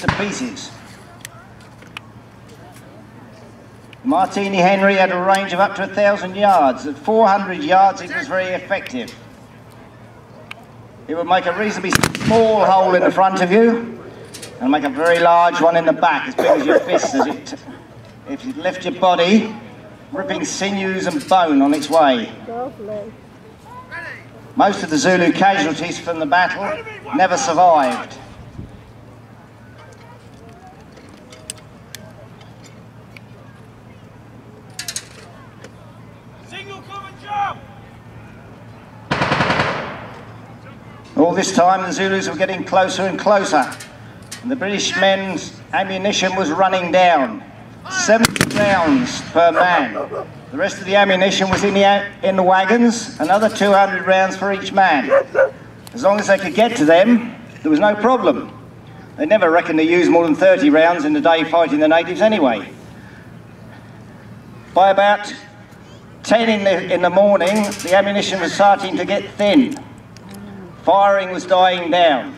to pieces. Martini Henry had a range of up to 1,000 yards. At 400 yards it was very effective. It would make a reasonably small hole in the front of you and make a very large one in the back, as big as your fist, if it left your body ripping sinews and bone on its way. Most of the Zulu casualties from the battle never survived. All this time the Zulus were getting closer and closer, and the British men's ammunition was running down. 70 rounds per man. The rest of the ammunition was in the wagons, another 200 rounds for each man. As long as they could get to them, there was no problem. They never reckoned to use more than 30 rounds in a day fighting the natives anyway. By about 10 in the morning, the ammunition was starting to get thin. Firing was dying down.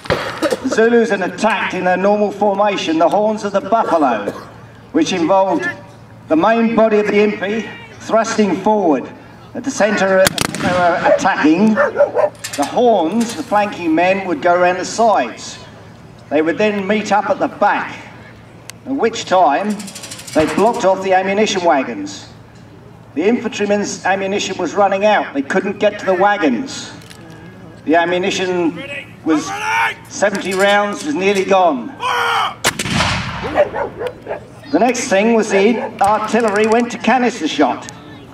The Zulus had attacked in their normal formation the horns of the buffalo, which involved the main body of the impi thrusting forward at the centre of they were attacking. The horns, the flanking men, would go around the sides. They would then meet up at the back, at which time they blocked off the ammunition wagons. The infantrymen's ammunition was running out. They couldn't get to the wagons. The ammunition was 70 rounds, was nearly gone. The next thing was the artillery went to canister shot,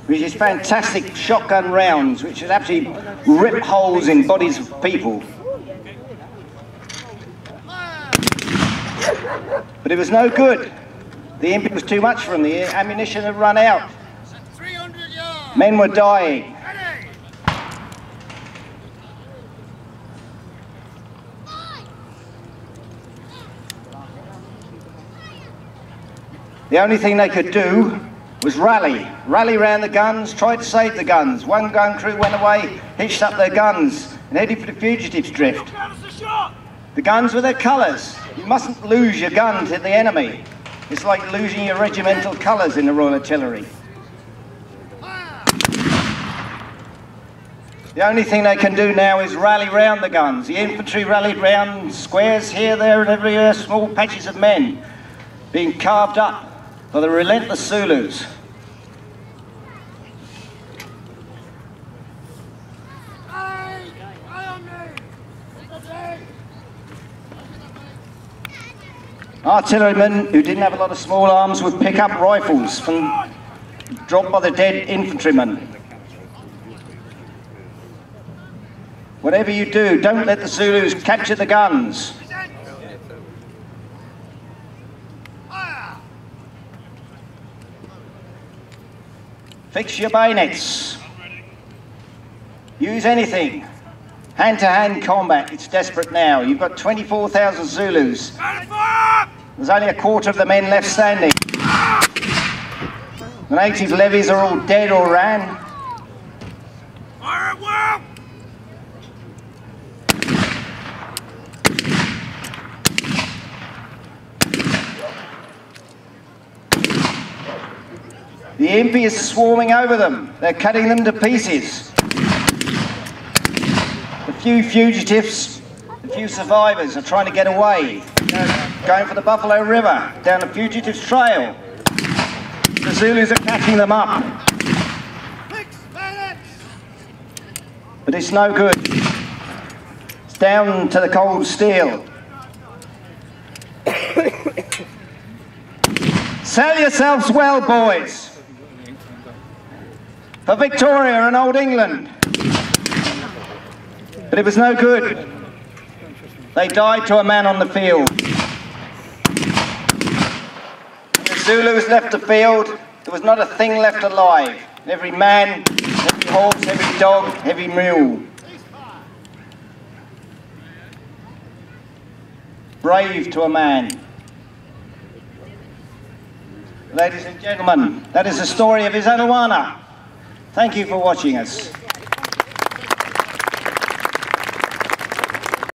which is fantastic shotgun rounds, which would absolutely rip holes in bodies of people. But it was no good. The impi was too much for them. The ammunition had run out. Men were dying. The only thing they could do was rally round the guns, try to save the guns. One gun crew went away, hitched up their guns and headed for the fugitives' drift. The guns were their colours. You mustn't lose your gun to the enemy. It's like losing your regimental colours in the Royal Artillery. The only thing they can do now is rally round the guns. The infantry rallied round squares here, there and everywhere, small patches of men being carved up by the relentless Zulus. Artillerymen who didn't have a lot of small arms would pick up rifles dropped by the dead infantrymen. Whatever you do, don't let the Zulus capture the guns. Fix your bayonets. Use anything. Hand-to-hand combat, it's desperate now. You've got 24,000 Zulus. There's only a quarter of the men left standing. The native levies are all dead or ran. The impi is swarming over them. They're cutting them to pieces. The few fugitives, the few survivors are trying to get away. They're going for the Buffalo River, down the fugitives' trail. The Zulus are catching them up. But it's no good. It's down to the cold steel. Sell yourselves well, boys. For Victoria and Old England. But it was no good. They died to a man on the field. When the Zulus left the field, there was not a thing left alive. Every man, every horse, every dog, every mule. Brave to a man. Ladies and gentlemen, that is the story of Islandwana. Thank you for watching us.